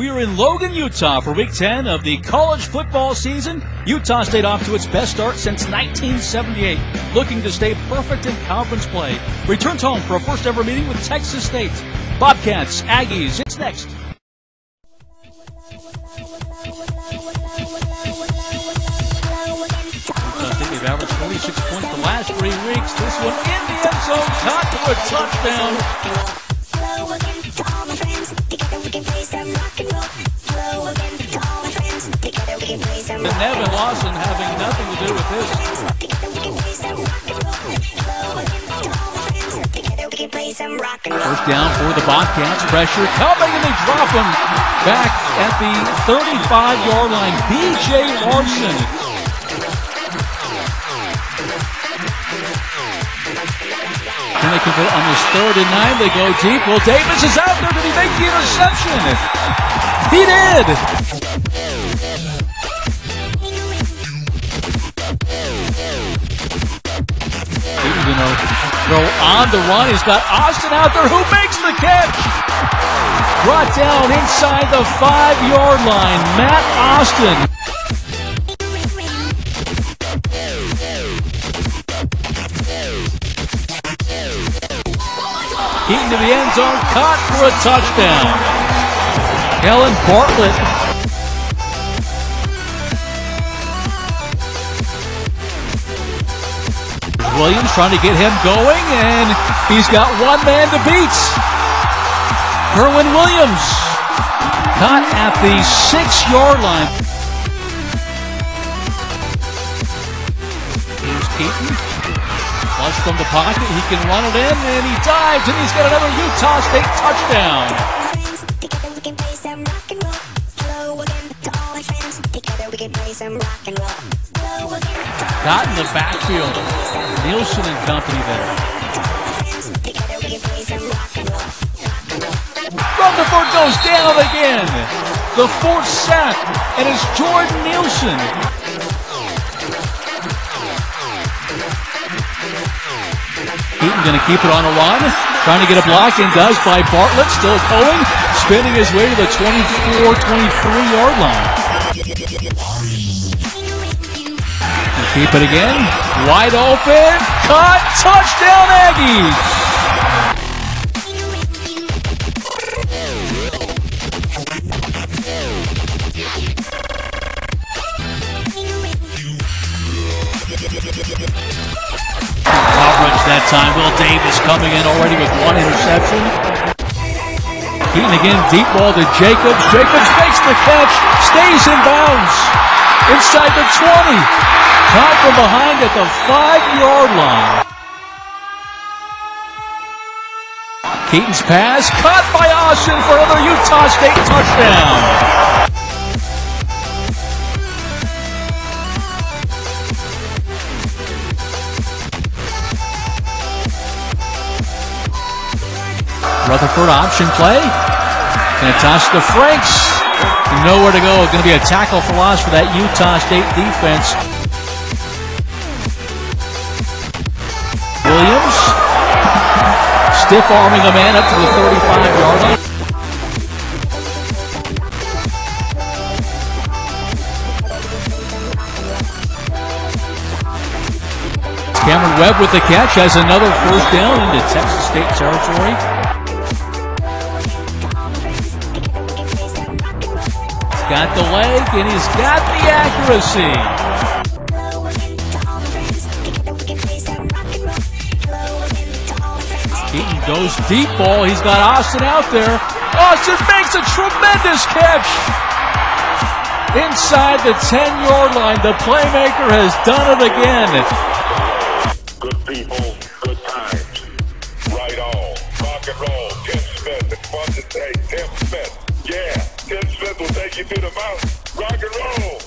We are in Logan, Utah for Week 10 of the college football season. Utah State off to its best start since 1978, looking to stay perfect in conference play. Returns home for a first ever meeting with Texas State Bobcats. Aggies, it's next. They've averaged 46 points the last 3 weeks. This one in the end zone, caught for a touchdown. And Nevin Lawson having nothing to do with this. First down for the Bobcats. Pressure coming, and they drop him back at the 35-yard line. B.J. Larson. Can they convert on this 3rd and 9? They go deep. Well, Davis is out there. Did he make the interception? He did. He's going to throw on the run. He's got Austin out there. Who makes the catch? Brought down inside the 5-yard line. Matt Austin. Keaton to the end zone, caught for a touchdown. Kellen Bartlett. Williams trying to get him going, and he's got one man to beat. Kerwin Williams caught at the 6-yard line. Here's Keaton. Plus from the pocket, he can run it in, and he dives, and he's got another Utah State touchdown. Got in the backfield. Nielsen and company there. Rutherford goes down again. The 4th sack, and it's Jordan Nielsen. Keaton going to keep it on a run, trying to get a block, and does by Bartlett, still going, spinning his way to the 23-yard line. And keep it again, wide open, caught, touchdown Aggies! That time, Will Davis coming in already with 1 interception. Keaton again, deep ball to Jacobs. Jacobs makes the catch, stays in bounds inside the 20. Caught from behind at the 5-yard line. Keaton's pass, caught by Austin for another Utah State touchdown. Rutherford option play. And a toss to Franks. Nowhere to go. Going to be a tackle for loss for that Utah State defense. Williams. Stiff arming a man up to the 35-yard line. Cameron Webb with the catch. Has another first down into Texas State territory. Got the leg, and he's got the accuracy. Keaton goes deep ball. He's got Austin out there. Austin makes a tremendous catch. Inside the 10-yard line, the playmaker has done it again. Good people, good times. Right on. Rock and roll. Tim Smith. It's fun to say Tim Smith. Yeah. Tim Smith will take you to the mountain. Rock and roll.